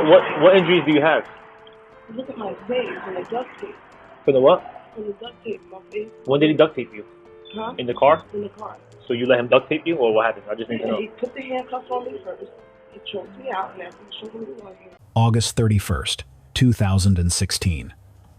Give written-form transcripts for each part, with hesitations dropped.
What injuries do you have? Look at my face and the duct tape. For the what? And the duct tape, my face. When did he duct tape you? Huh? In the car? In the car. So you let him duct tape you, or what happened? I just need to know. He put the handcuffs on me first. He choked me out, and after he choked me on him. August 31st, 2016.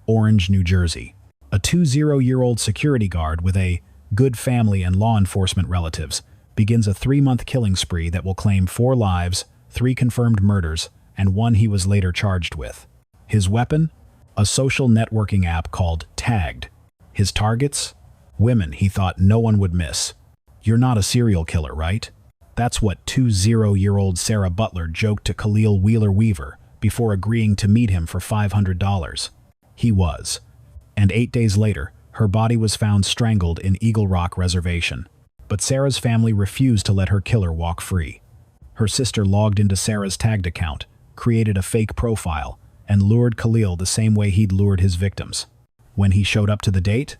Orange, New Jersey. A 20-year-old security guard with a good family and law enforcement relatives begins a 3-month killing spree that will claim 4 lives, 3 confirmed murders, and 1 he was later charged with. His weapon? A social networking app called Tagged. His targets? Women he thought no one would miss. You're not a serial killer, right? That's what 20-year-old Sarah Butler joked to Khalil Wheeler-Weaver before agreeing to meet him for $500. He was. And 8 days later, her body was found strangled in Eagle Rock Reservation. But Sarah's family refused to let her killer walk free. Her sister logged into Sarah's tagged account, created a fake profile, and lured Khalil the same way he'd lured his victims. When he showed up to the date,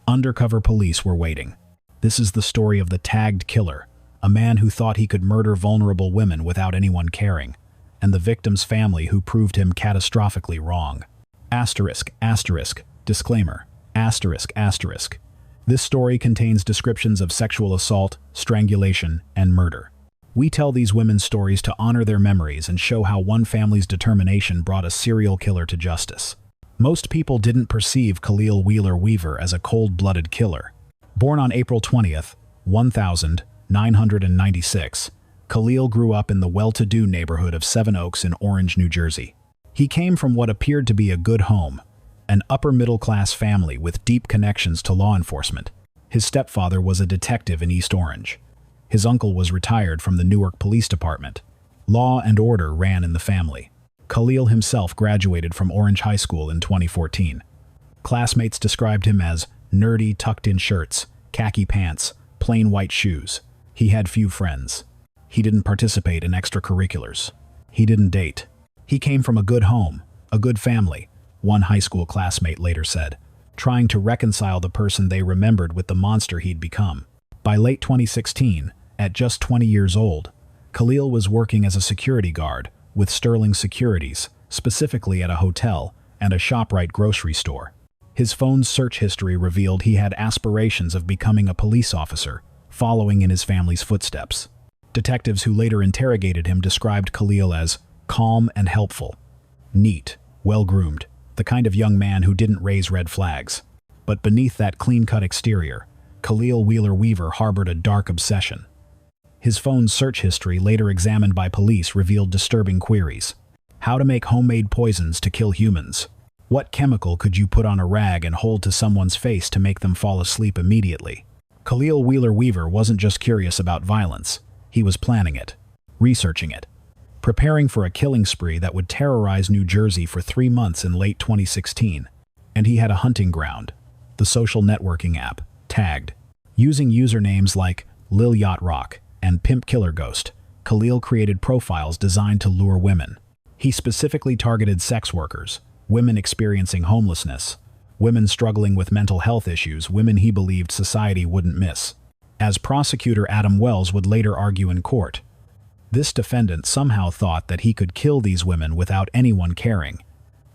undercover police were waiting. This is the story of the tagged killer, a man who thought he could murder vulnerable women without anyone caring, and the victim's family who proved him catastrophically wrong. Asterisk, asterisk, disclaimer, asterisk, asterisk. This story contains descriptions of sexual assault, strangulation, and murder. We tell these women's stories to honor their memories and show how one family's determination brought a serial killer to justice. Most people didn't perceive Khalil Wheeler-Weaver as a cold-blooded killer. Born on April 20th, 1996, Khalil grew up in the well-to-do neighborhood of Seven Oaks in Orange, New Jersey. He came from what appeared to be a good home, an upper-middle-class family with deep connections to law enforcement. His stepfather was a detective in East Orange. His uncle was retired from the Newark Police Department. Law and order ran in the family. Khalil himself graduated from Orange High School in 2014. Classmates described him as nerdy tucked-in shirts, khaki pants, plain white shoes. He had few friends. He didn't participate in extracurriculars. He didn't date. He came from a good home, a good family, one high school classmate later said, trying to reconcile the person they remembered with the monster he'd become. By late 2016, at just 20 years old, Khalil was working as a security guard with Sterling Securities, specifically at a hotel and a ShopRite grocery store. His phone's search history revealed he had aspirations of becoming a police officer, following in his family's footsteps. Detectives who later interrogated him described Khalil as calm and helpful, neat, well-groomed, the kind of young man who didn't raise red flags. But beneath that clean-cut exterior, Khalil Wheeler-Weaver harbored a dark obsession. His phone's search history, later examined by police, revealed disturbing queries. How to make homemade poisons to kill humans. What chemical could you put on a rag and hold to someone's face to make them fall asleep immediately? Khalil Wheeler-Weaver wasn't just curious about violence. He was planning it, researching it, preparing for a killing spree that would terrorize New Jersey for 3 months in late 2016. And he had a hunting ground, the social networking app, Tagged. Using usernames like Lil Yacht Rock and Pimp Killer Ghost, Khalil created profiles designed to lure women. He specifically targeted sex workers, women experiencing homelessness, women struggling with mental health issues, women he believed society wouldn't miss. As prosecutor Adam Wells would later argue in court, this defendant somehow thought that he could kill these women without anyone caring,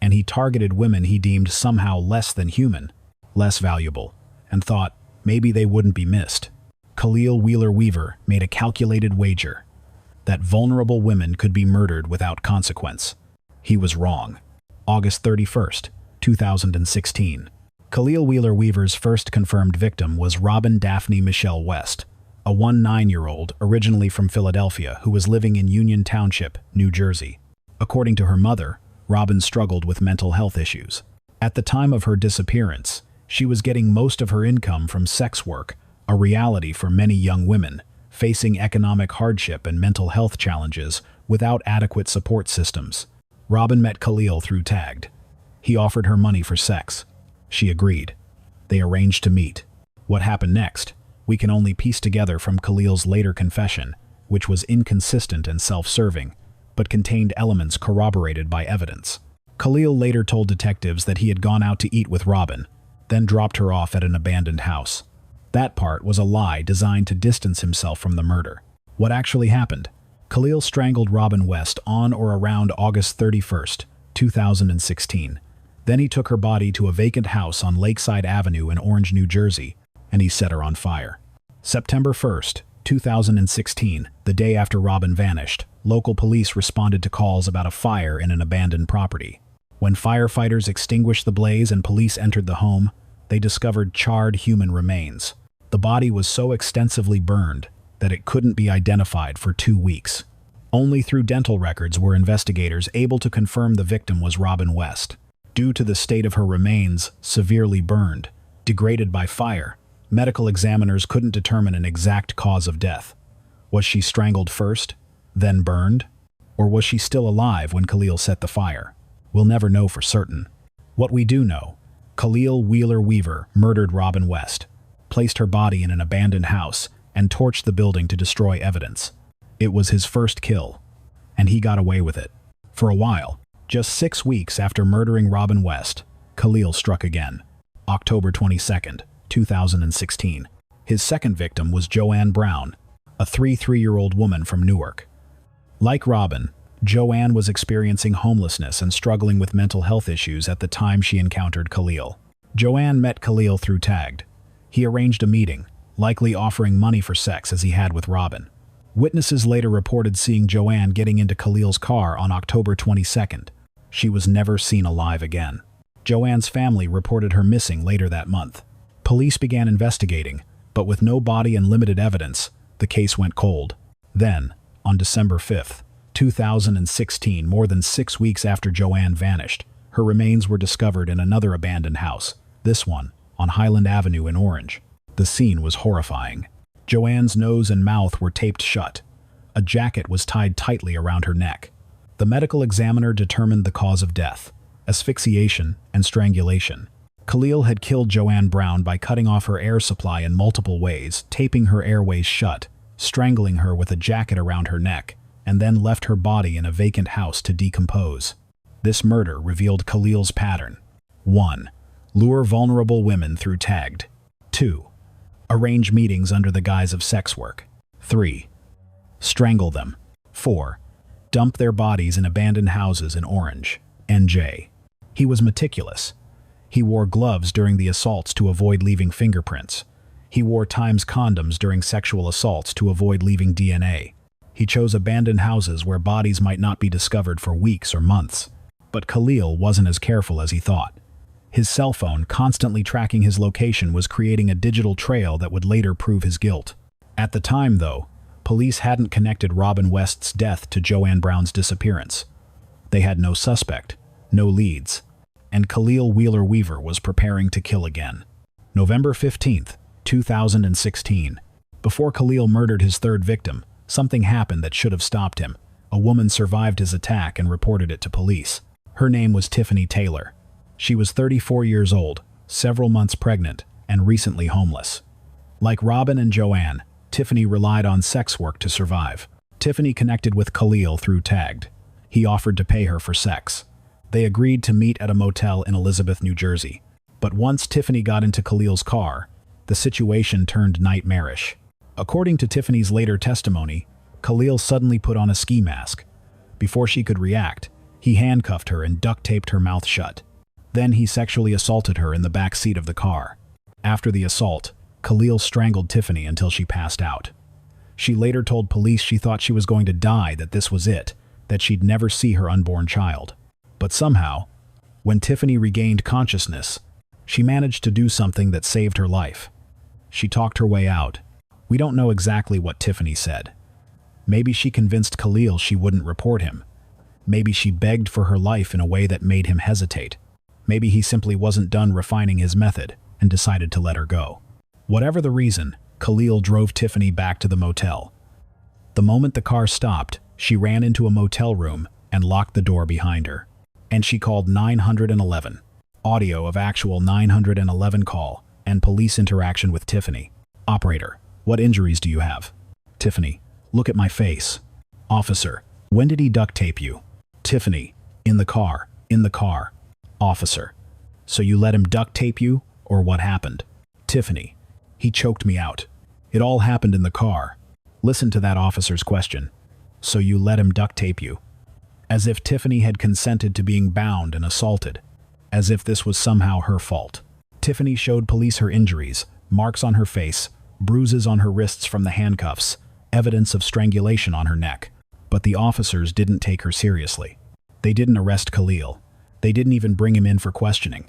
and he targeted women he deemed somehow less than human, less valuable, and thought maybe they wouldn't be missed. Khalil Wheeler-Weaver made a calculated wager that vulnerable women could be murdered without consequence. He was wrong. August 31st, 2016. Khalil Wheeler-Weaver's first confirmed victim was Robin Daphne Michelle West, a 19-year-old originally from Philadelphia who was living in Union Township, New Jersey. According to her mother, Robin struggled with mental health issues. At the time of her disappearance, she was getting most of her income from sex work, a reality for many young women, facing economic hardship and mental health challenges without adequate support systems. Robin met Khalil through Tagged. He offered her money for sex. She agreed. They arranged to meet. What happened next? We can only piece together from Khalil's later confession, which was inconsistent and self-serving, but contained elements corroborated by evidence. Khalil later told detectives that he had gone out to eat with Robin, then dropped her off at an abandoned house. That part was a lie designed to distance himself from the murder. What actually happened? Khalil strangled Robin West on or around August 31st, 2016. Then he took her body to a vacant house on Lakeside Avenue in Orange, New Jersey, and he set her on fire. September 1st, 2016, the day after Robin vanished, local police responded to calls about a fire in an abandoned property. When firefighters extinguished the blaze and police entered the home, they discovered charred human remains. The body was so extensively burned that it couldn't be identified for 2 weeks. Only through dental records were investigators able to confirm the victim was Robin West. Due to the state of her remains, severely burned, degraded by fire, medical examiners couldn't determine an exact cause of death. Was she strangled first, then burned? Or was she still alive when Khalil set the fire? We'll never know for certain. What we do know, Khalil Wheeler-Weaver murdered Robin West, placed her body in an abandoned house, and torched the building to destroy evidence. It was his first kill, and he got away with it. For a while, just 6 weeks after murdering Robin West, Khalil struck again. October 22nd, 2016. His second victim was Joanne Brown, a 33-year-old woman from Newark. Like Robin, Joanne was experiencing homelessness and struggling with mental health issues at the time she encountered Khalil. Joanne met Khalil through Tagged. He arranged a meeting, likely offering money for sex as he had with Robin. Witnesses later reported seeing Joanne getting into Khalil's car on October 22nd. She was never seen alive again. Joanne's family reported her missing later that month. Police began investigating, but with no body and limited evidence, the case went cold. Then, on December 5th, 2016, more than 6 weeks after Joanne vanished, her remains were discovered in another abandoned house, this one on Highland Avenue in Orange. The scene was horrifying. Joanne's nose and mouth were taped shut. A jacket was tied tightly around her neck. The medical examiner determined the cause of death: asphyxiation and strangulation. Khalil had killed Joanne Brown by cutting off her air supply in multiple ways, taping her airways shut, strangling her with a jacket around her neck, and then left her body in a vacant house to decompose. This murder revealed Khalil's pattern. 1. Lure vulnerable women through Tagged. 2. Arrange meetings under the guise of sex work. 3. Strangle them. 4. Dump their bodies in abandoned houses in Orange, NJ. He was meticulous. He wore gloves during the assaults to avoid leaving fingerprints. He wore Times condoms during sexual assaults to avoid leaving DNA. He chose abandoned houses where bodies might not be discovered for weeks or months. But Khalil wasn't as careful as he thought. His cell phone, constantly tracking his location, was creating a digital trail that would later prove his guilt. At the time, though, police hadn't connected Robin West's death to Joanne Brown's disappearance. They had no suspect, no leads, and Khalil Wheeler-Weaver was preparing to kill again. November 15th, 2016. Before Khalil murdered his third victim, something happened that should have stopped him. A woman survived his attack and reported it to police. Her name was Tiffany Taylor. She was 34 years old, several months pregnant, and recently homeless. Like Robin and Joanne, Tiffany relied on sex work to survive. Tiffany connected with Khalil through Tagged. He offered to pay her for sex. They agreed to meet at a motel in Elizabeth, New Jersey. But once Tiffany got into Khalil's car, the situation turned nightmarish. According to Tiffany's later testimony, Khalil suddenly put on a ski mask. Before she could react, he handcuffed her and duct-taped her mouth shut. Then he sexually assaulted her in the back seat of the car. After the assault, Khalil strangled Tiffany until she passed out. She later told police she thought she was going to die, that this was it, that she'd never see her unborn child. But somehow, when Tiffany regained consciousness, she managed to do something that saved her life. She talked her way out. We don't know exactly what Tiffany said. Maybe she convinced Khalil she wouldn't report him. Maybe she begged for her life in a way that made him hesitate. Maybe he simply wasn't done refining his method and decided to let her go. Whatever the reason, Khalil drove Tiffany back to the motel. The moment the car stopped, she ran into a motel room and locked the door behind her. And she called 911. Audio of actual 911 call and police interaction with Tiffany. Operator, what injuries do you have? Tiffany, look at my face. Officer, when did he duct tape you? Tiffany, in the car. Officer, so you let him duct tape you, or what happened? Tiffany, he choked me out. It all happened in the car. Listen to that officer's question. So you let him duct tape you. As if Tiffany had consented to being bound and assaulted. As if this was somehow her fault. Tiffany showed police her injuries, marks on her face, bruises on her wrists from the handcuffs, evidence of strangulation on her neck. But the officers didn't take her seriously. They didn't arrest Khalil. They didn't even bring him in for questioning.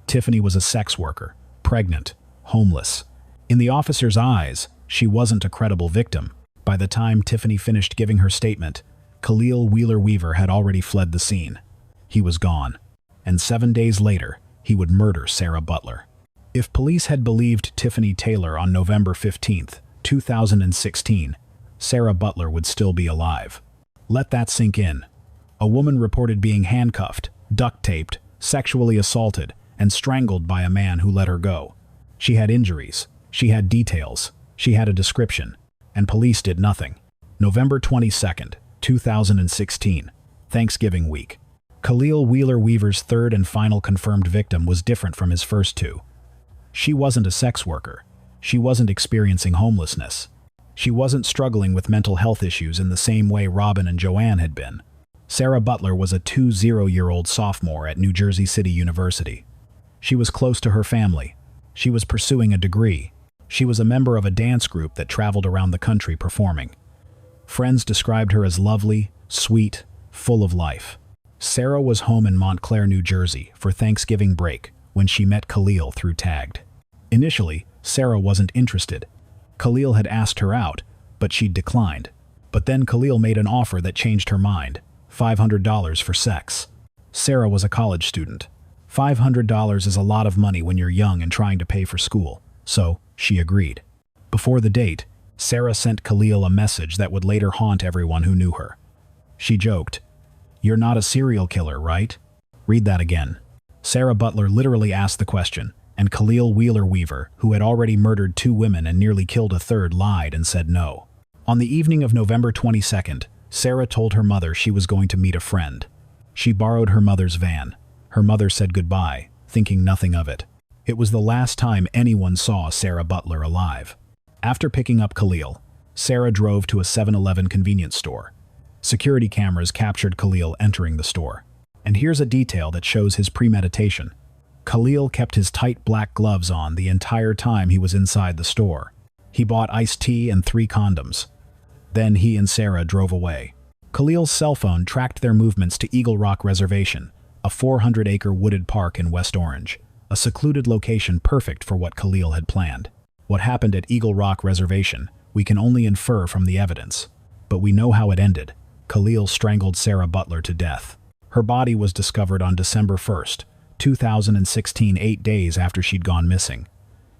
Tiffany was a sex worker, pregnant, homeless. In the officers' eyes, she wasn't a credible victim. By the time Tiffany finished giving her statement, Khalil Wheeler-Weaver had already fled the scene. He was gone. And 7 days later, he would murder Sarah Butler. If police had believed Tiffany Taylor on November 15, 2016, Sarah Butler would still be alive. Let that sink in. A woman reported being handcuffed, duct-taped, sexually assaulted, and strangled by a man who let her go. She had injuries. She had details. She had a description. And police did nothing. November 22, 2016, Thanksgiving week. Khalil Wheeler-Weaver's third and final confirmed victim was different from his first two. She wasn't a sex worker. She wasn't experiencing homelessness. She wasn't struggling with mental health issues in the same way Robin and Joanne had been. Sarah Butler was a 20-year-old sophomore at New Jersey City University. She was close to her family. She was pursuing a degree. She was a member of a dance group that traveled around the country performing. Friends described her as lovely, sweet, full of life. Sarah was home in Montclair, New Jersey for Thanksgiving break when she met Khalil through Tagged. Initially, Sarah wasn't interested. Khalil had asked her out, but she'd declined. But then Khalil made an offer that changed her mind. $500 for sex. Sarah was a college student. $500 is a lot of money when you're young and trying to pay for school, so she agreed. Before the date, Sarah sent Khalil a message that would later haunt everyone who knew her. She joked, "You're not a serial killer, right?" Read that again. Sarah Butler literally asked the question, and Khalil Wheeler-Weaver, who had already murdered 2 women and nearly killed a third, lied and said no. On the evening of November 22nd, Sarah told her mother she was going to meet a friend. She borrowed her mother's van. Her mother said goodbye, thinking nothing of it. It was the last time anyone saw Sarah Butler alive. After picking up Khalil, Sarah drove to a 7-Eleven convenience store. Security cameras captured Khalil entering the store. And here's a detail that shows his premeditation. Khalil kept his tight black gloves on the entire time he was inside the store. He bought iced tea and 3 condoms. Then he and Sarah drove away. Khalil's cell phone tracked their movements to Eagle Rock Reservation, a 400-acre wooded park in West Orange, a secluded location perfect for what Khalil had planned. What happened at Eagle Rock Reservation, we can only infer from the evidence. But we know how it ended. Khalil strangled Sarah Butler to death. Her body was discovered on December 1st, 2016, 8 days after she'd gone missing.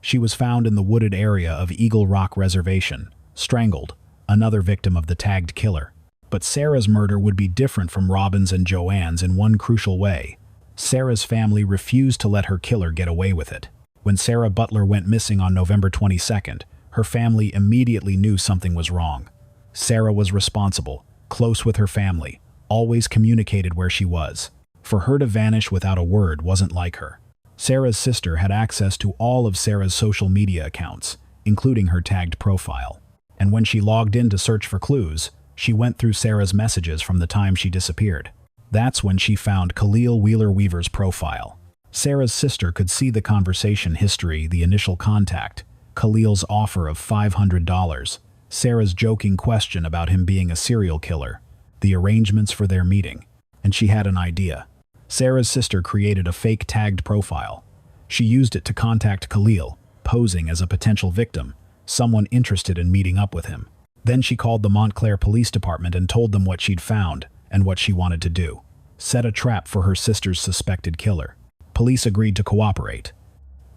She was found in the wooded area of Eagle Rock Reservation, strangled, another victim of the tagged killer. But Sarah's murder would be different from Robin's and Joanne's in one crucial way. Sarah's family refused to let her killer get away with it. When Sarah Butler went missing on November 22nd, her family immediately knew something was wrong. Sarah was responsible, close with her family, always communicated where she was. For her to vanish without a word wasn't like her. Sarah's sister had access to all of Sarah's social media accounts, including her tagged profile. And when she logged in to search for clues, she went through Sarah's messages from the time she disappeared. That's when she found Khalil Wheeler-Weaver's profile. Sarah's sister could see the conversation history, the initial contact, Khalil's offer of $500, Sarah's joking question about him being a serial killer, the arrangements for their meeting, and she had an idea. Sarah's sister created a fake tagged profile. She used it to contact Khalil, posing as a potential victim, someone interested in meeting up with him. Then she called the Montclair Police Department and told them what she'd found and what she wanted to do. Set a trap for her sister's suspected killer. Police agreed to cooperate.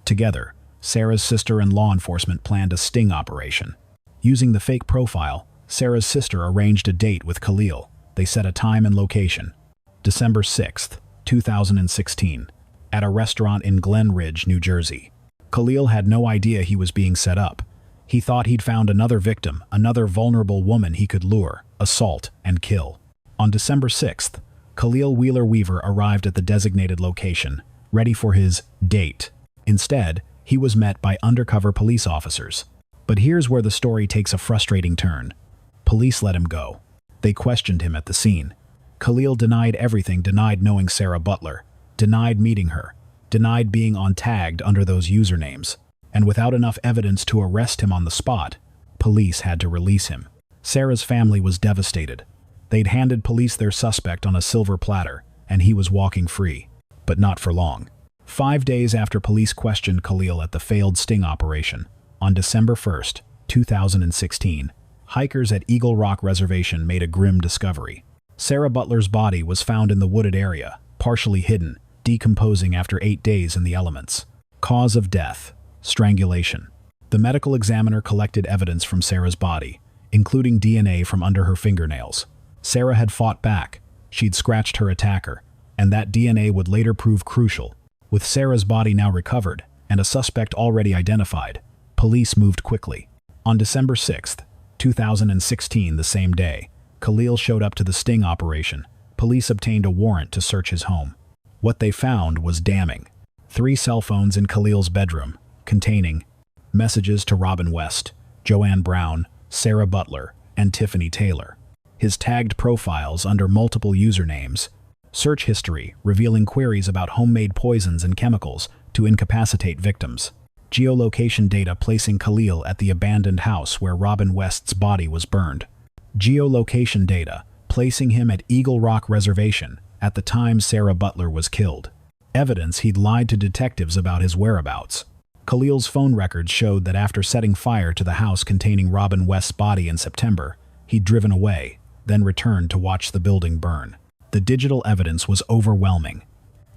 Together, Sarah's sister and law enforcement planned a sting operation. Using the fake profile, Sarah's sister arranged a date with Khalil. They set a time and location. December 6th, 2016, at a restaurant in Glen Ridge, New Jersey. Khalil had no idea he was being set up. He thought he'd found another victim, another vulnerable woman he could lure, assault, and kill. On December 6th, Khalil Wheeler-Weaver arrived at the designated location, ready for his date. Instead, he was met by undercover police officers. But here's where the story takes a frustrating turn. Police let him go. They questioned him at the scene. Khalil denied everything, denied knowing Sarah Butler, denied meeting her, denied being on tagged under those usernames, and without enough evidence to arrest him on the spot, police had to release him. Sarah's family was devastated. They'd handed police their suspect on a silver platter, and he was walking free. But not for long. 5 days after police questioned Khalil at the failed sting operation, on December 1st, 2016, hikers at Eagle Rock Reservation made a grim discovery. Sarah Butler's body was found in the wooded area, partially hidden, decomposing after 8 days in the elements. Cause of death: strangulation. The medical examiner collected evidence from Sarah's body, including DNA from under her fingernails. Sarah had fought back. She'd scratched her attacker, and that DNA would later prove crucial. With Sarah's body now recovered and a suspect already identified, police moved quickly. On December 6th, 2016, the same day, Khalil showed up to the sting operation. Police obtained a warrant to search his home. What they found was damning. 3 cell phones in Khalil's bedroom, containing messages to Robin West, Joanne Brown, Sarah Butler, and Tiffany Taylor. His tagged profiles under multiple usernames. Search history revealing queries about homemade poisons and chemicals to incapacitate victims. Geolocation data placing Khalil at the abandoned house where Robin West's body was burned. Geolocation data placing him at Eagle Rock Reservation at the time Sarah Butler was killed. Evidence he'd lied to detectives about his whereabouts. Khalil's phone records showed that after setting fire to the house containing Robin West's body in September, he'd driven away, then returned to watch the building burn. The digital evidence was overwhelming.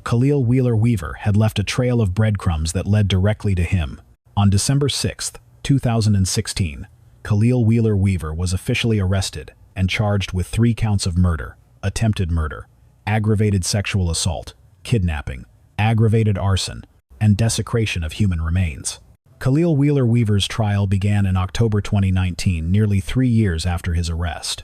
Khalil Wheeler-Weaver had left a trail of breadcrumbs that led directly to him. On December 6, 2016, Khalil Wheeler-Weaver was officially arrested and charged with 3 counts of murder, attempted murder, aggravated sexual assault, kidnapping, aggravated arson, and desecration of human remains. Khalil Wheeler-Weaver's trial began in October 2019, nearly 3 years after his arrest.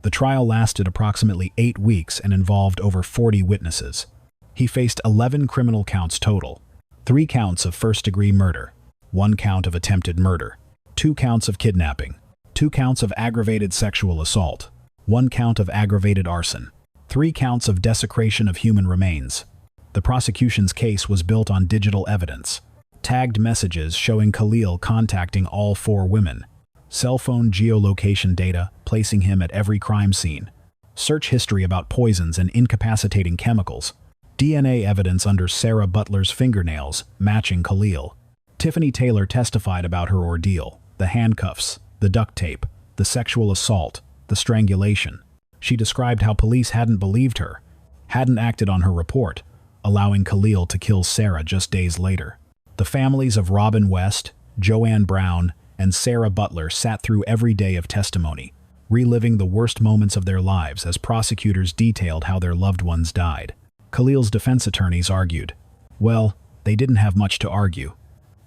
The trial lasted approximately 8 weeks and involved over 40 witnesses. He faced 11 criminal counts total: 3 counts of first-degree murder, 1 count of attempted murder, 2 counts of kidnapping, 2 counts of aggravated sexual assault, 1 count of aggravated arson, 3 counts of desecration of human remains. The prosecution's case was built on digital evidence, tagged messages showing Khalil contacting all 4 women, cell phone geolocation data placing him at every crime scene, search history about poisons and incapacitating chemicals, DNA evidence under Sarah Butler's fingernails matching Khalil. Tiffany Taylor testified about her ordeal: the handcuffs, the duct tape, the sexual assault, the strangulation. She described how police hadn't believed her, hadn't acted on her report, allowing Khalil to kill Sarah just days later. The families of Robin West, Joanne Brown, and Sarah Butler sat through every day of testimony, reliving the worst moments of their lives as prosecutors detailed how their loved ones died. Khalil's defense attorneys argued, well, they didn't have much to argue.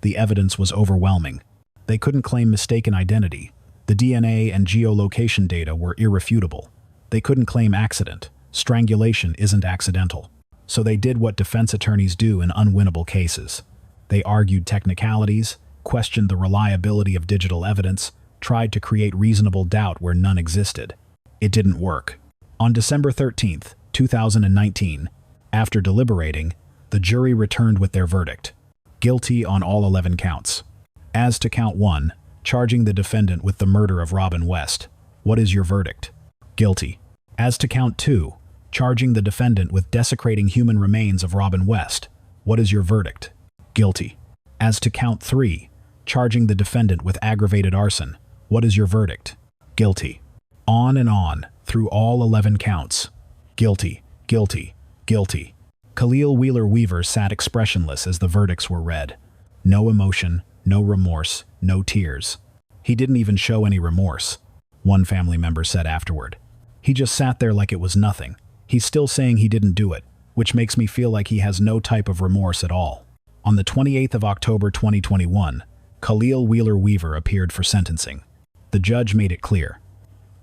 The evidence was overwhelming. They couldn't claim mistaken identity. The DNA and geolocation data were irrefutable. They couldn't claim accident. Strangulation isn't accidental. So they did what defense attorneys do in unwinnable cases. They argued technicalities, questioned the reliability of digital evidence, tried to create reasonable doubt where none existed. It didn't work. On December 13, 2019, after deliberating, the jury returned with their verdict: guilty on all 11 counts. As to count 1, charging the defendant with the murder of Robin West, what is your verdict? Guilty. As to count 2, charging the defendant with desecrating human remains of Robin West, what is your verdict? Guilty. As to count 3, charging the defendant with aggravated arson, what is your verdict? Guilty. On and on, through all 11 counts. Guilty, guilty, guilty. Khalil Wheeler-Weaver sat expressionless as the verdicts were read. No emotion, no remorse, no tears. He didn't even show any remorse, one family member said afterward. He just sat there like it was nothing. He's still saying he didn't do it, which makes me feel like he has no type of remorse at all. On the 28th of October 2021, Khalil Wheeler-Weaver appeared for sentencing. The judge made it clear.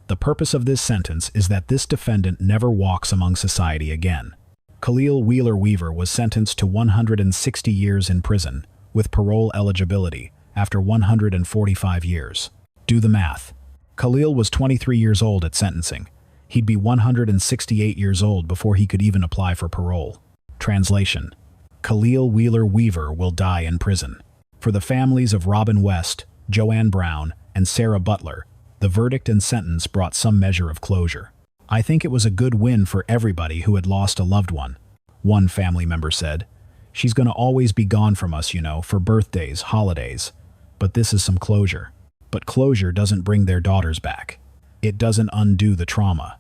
The purpose of this sentence is that this defendant never walks among society again. Khalil Wheeler-Weaver was sentenced to 160 years in prison, with parole eligibility, after 145 years. Do the math. Khalil was 23 years old at sentencing. He'd be 168 years old before he could even apply for parole. Translation: Khalil Wheeler-Weaver will die in prison. For the families of Robin West, Joanne Brown, and Sarah Butler, the verdict and sentence brought some measure of closure. "I think it was a good win for everybody who had lost a loved one," one family member said. "She's going to always be gone from us, for birthdays, holidays. But this is some closure." But closure doesn't bring their daughters back. It doesn't undo the trauma.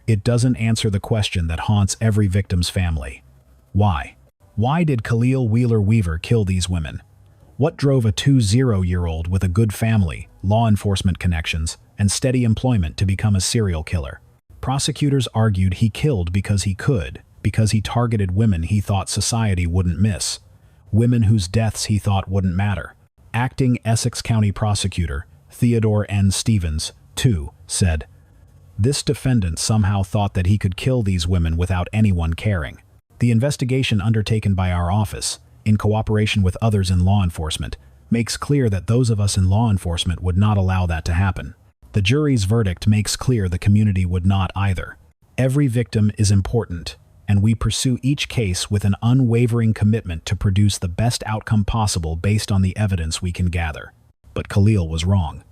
It doesn't answer the question that haunts every victim's family. Why? Why did Khalil Wheeler-Weaver kill these women? What drove a 20-year-old with a good family, law enforcement connections, and steady employment to become a serial killer? Prosecutors argued he killed because he could, because he targeted women he thought society wouldn't miss, women whose deaths he thought wouldn't matter. Acting Essex County Prosecutor Theodore N. Stevens, too, said, "This defendant somehow thought that he could kill these women without anyone caring." The investigation undertaken by our office, in cooperation with others in law enforcement, makes clear that those of us in law enforcement would not allow that to happen. The jury's verdict makes clear the community would not either. Every victim is important, and we pursue each case with an unwavering commitment to produce the best outcome possible based on the evidence we can gather. But Khalil was wrong.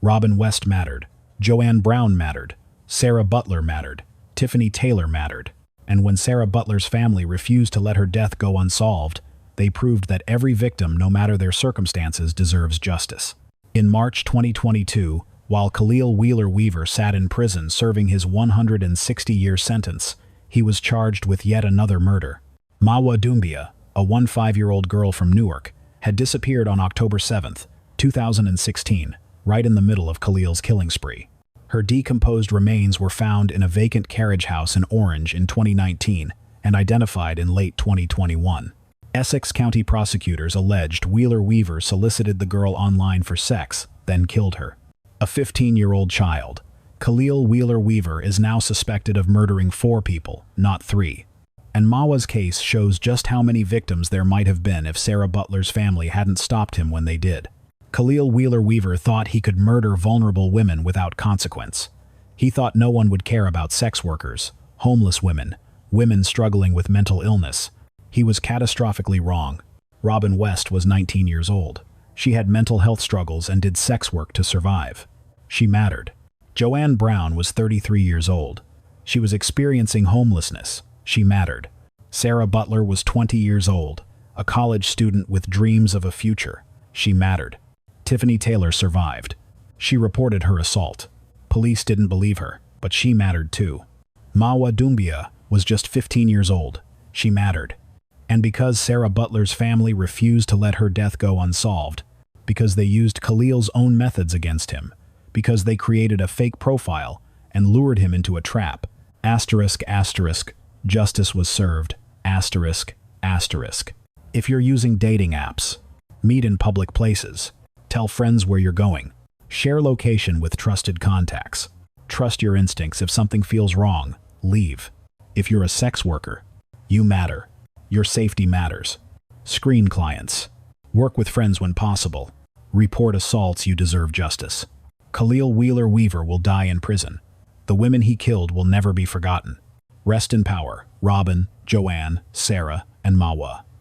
Robin West mattered. Joanne Brown mattered. Sarah Butler mattered. Tiffany Taylor mattered. And when Sarah Butler's family refused to let her death go unsolved, they proved that every victim, no matter their circumstances, deserves justice. In March 2022, while Khalil Wheeler-Weaver sat in prison serving his 160-year sentence, he was charged with yet another murder. Mawa Doumbia, a 15-year-old girl from Newark, had disappeared on October 7, 2016, right in the middle of Khalil's killing spree. Her decomposed remains were found in a vacant carriage house in Orange in 2019 and identified in late 2021. Essex County prosecutors alleged Wheeler-Weaver solicited the girl online for sex, then killed her. A 15-year-old child, Khalil Wheeler-Weaver is now suspected of murdering 4 people, not 3. And Mawa's case shows just how many victims there might have been if Sarah Butler's family hadn't stopped him when they did. Khalil Wheeler-Weaver thought he could murder vulnerable women without consequence. He thought no one would care about sex workers, homeless women, women struggling with mental illness. He was catastrophically wrong. Robin West was 19 years old. She had mental health struggles and did sex work to survive. She mattered. Joanne Brown was 33 years old. She was experiencing homelessness. She mattered. Sarah Butler was 20 years old, a college student with dreams of a future. She mattered. Tiffany Taylor survived. She reported her assault. Police didn't believe her, but she mattered too. Mawa Doumbia was just 15 years old. She mattered. And because Sarah Butler's family refused to let her death go unsolved, because they used Khalil's own methods against him, because they created a fake profile and lured him into a trap, justice was served, If you're using dating apps, meet in public places, tell friends where you're going, share location with trusted contacts. Trust your instincts. If something feels wrong, leave. If you're a sex worker, you matter. Your safety matters. Screen clients. Work with friends when possible. Report assaults. You deserve justice. Khalil Wheeler-Weaver will die in prison. The women he killed will never be forgotten. Rest in power, Robin, Joanne, Sarah, and Mawa.